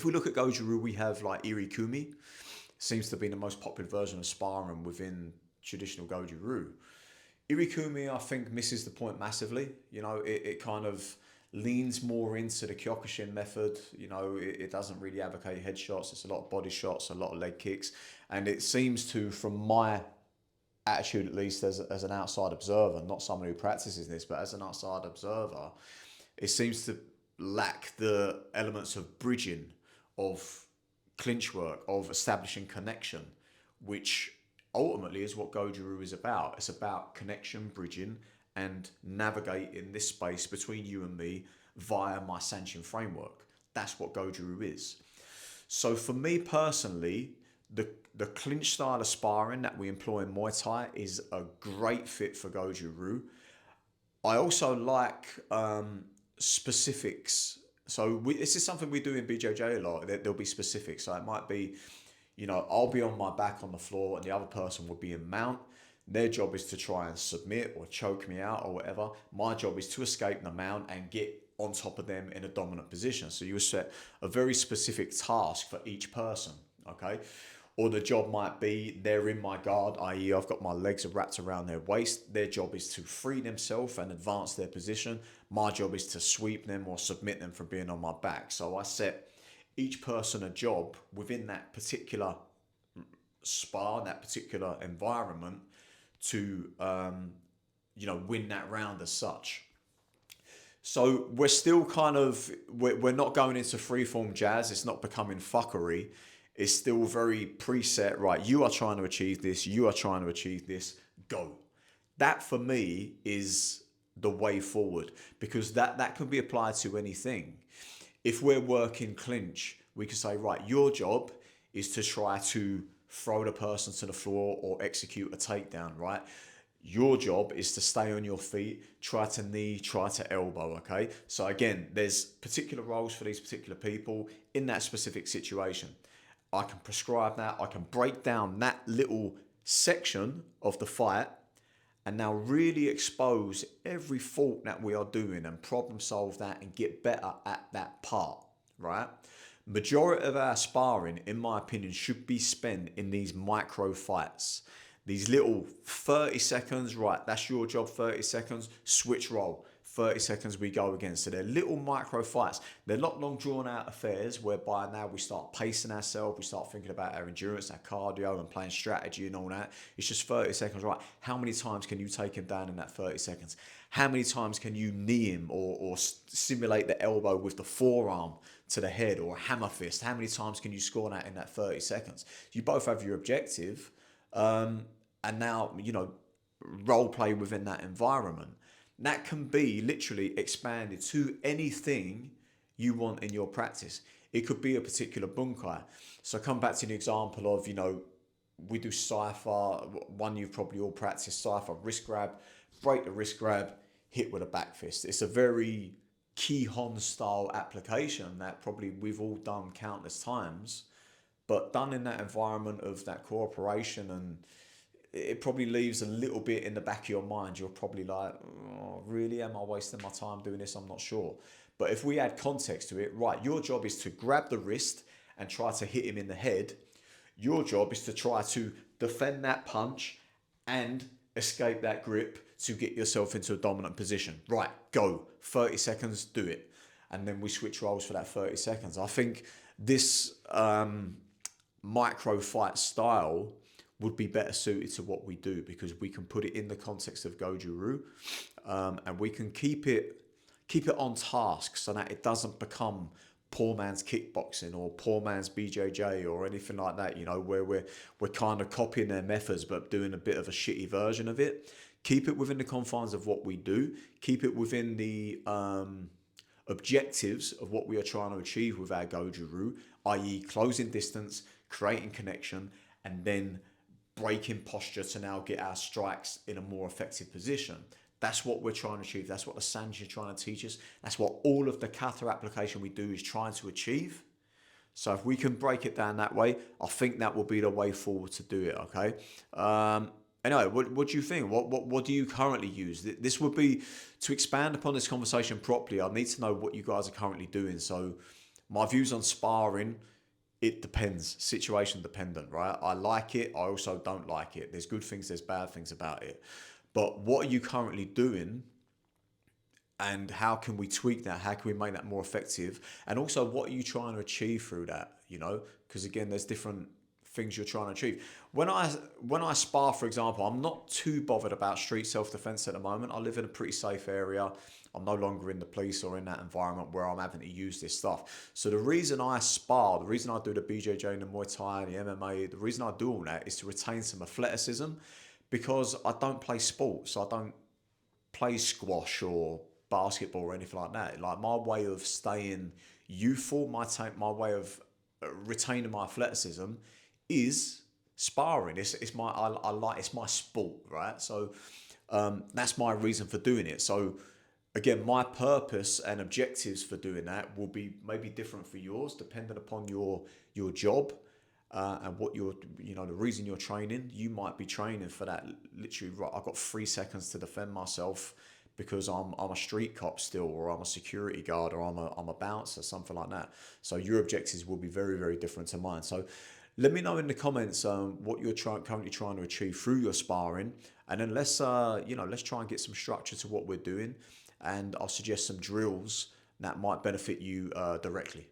If we look at Goju Ryu, we have like Irikumi. Seems to be the most popular version of sparring within traditional Goju Ryu. Irikumi, I think, misses the point massively. It kind of leans more into the Kyokushin method. It doesn't really advocate headshots. It's a lot of body shots, a lot of leg kicks. And it seems to, from my attitude at least as an outside observer, not someone who practices this, but as an outside observer, it seems to lack the elements of bridging, of clinch work, of establishing connection, which ultimately is what Goju Ryu is about. It's about connection, bridging, and navigating this space between you and me via my Sanchin framework. That's what Goju Ryu is. So for me personally, the clinch style of sparring that we employ in Muay Thai is a great fit for Goju Ryu. I also like specifics. So this is something we do in BJJ a lot. There'll be specifics. So it might be, I'll be on my back on the floor and the other person will be in mount. Their job is to try and submit or choke me out or whatever. My job is to escape the mount and get on top of them in a dominant position. So you set a very specific task for each person, okay? Or the job might be they're in my guard, i.e. I've got my legs wrapped around their waist. Their job is to free themselves and advance their position. My job is to sweep them or submit them from being on my back. So I set each person a job within that particular spar, that particular environment to, win that round as such. So we're still we're not going into freeform jazz. It's not becoming fuckery. It's still very preset, right? You are trying to achieve this. You are trying to achieve this. Go. That for me is the way forward, because that can be applied to anything. If we're working clinch, we can say, right, your job is to try to throw the person to the floor or execute a takedown, right? Your job is to stay on your feet, try to knee, try to elbow, okay? So again, there's particular roles for these particular people in that specific situation. I can prescribe that. I can break down that little section of the fight and now really expose every fault that we are doing and problem solve that and get better at that part, right? Majority of our sparring, in my opinion, should be spent in these micro fights. These little 30 seconds, right, that's your job, 30 seconds, switch roll. 30 seconds we go again. So they're little micro fights. They're not long drawn out affairs whereby now we start pacing ourselves, we start thinking about our endurance, our cardio and playing strategy and all that. It's just 30 seconds, right? How many times can you take him down in that 30 seconds? How many times can you knee him or simulate the elbow with the forearm to the head or a hammer fist? How many times can you score that in that 30 seconds? You both have your objective and now, role play within that environment. That can be literally expanded to anything you want in your practice. It could be a particular bunkai. So come back to the example of, we do cipher, one you've probably all practiced, cipher, wrist grab, break the wrist grab, hit with a back fist. It's a very Kihon style application that probably we've all done countless times, but done in that environment of that cooperation, and it probably leaves a little bit in the back of your mind. You're probably like, oh, really? Am I wasting my time doing this? I'm not sure. But if we add context to it, right, your job is to grab the wrist and try to hit him in the head. Your job is to try to defend that punch and escape that grip to get yourself into a dominant position. Right, go. 30 seconds, do it. And then we switch roles for that 30 seconds. I think this micro fight style would be better suited to what we do, because we can put it in the context of Goju Ryu, and we can keep it on task so that it doesn't become poor man's kickboxing or poor man's BJJ or anything like that, where we're kind of copying their methods but doing a bit of a shitty version of it. Keep it within the confines of what we do. Keep it within the objectives of what we are trying to achieve with our Goju Ryu, i.e. closing distance, creating connection, and then breaking posture to now get our strikes in a more effective position. That's what we're trying to achieve. That's what the Sanji is trying to teach us. That's what all of the kata application we do is trying to achieve. So if we can break it down that way, I think that will be the way forward to do it, okay? Anyway, what do you think? What do you currently use? This would be, to expand upon this conversation properly, I need to know what you guys are currently doing. So My views on sparring, it depends, situation dependent, right? I like it, I also don't like it. There's good things, there's bad things about it. But what are you currently doing, and how can we tweak that? How can we make that more effective? And also, what are you trying to achieve through that? You know, because again, there's different things you're trying to achieve. When I spar, for example, I'm not too bothered about street self defense at the moment. I live in a pretty safe area. I'm no longer in the police or in that environment where I'm having to use this stuff. So the reason I spar, the reason I do the BJJ and the Muay Thai and the MMA, the reason I do all that is to retain some athleticism, because I don't play sports. I don't play squash or basketball or anything like that. Like, my way of staying youthful, my way of retaining my athleticism is sparring. It's my I like it's my sport, right? So that's my reason for doing it. So again, my purpose and objectives for doing that will be maybe different for yours, depending upon your job, and what you're, the reason you're training. You might be training for that. Literally, right, I've got 3 seconds to defend myself because I'm a street cop still, or I'm a security guard, or I'm a bouncer, something like that. So your objectives will be very, very different to mine. So let me know in the comments what you're currently trying to achieve through your sparring, and then let's try and get some structure to what we're doing, and I'll suggest some drills that might benefit you directly.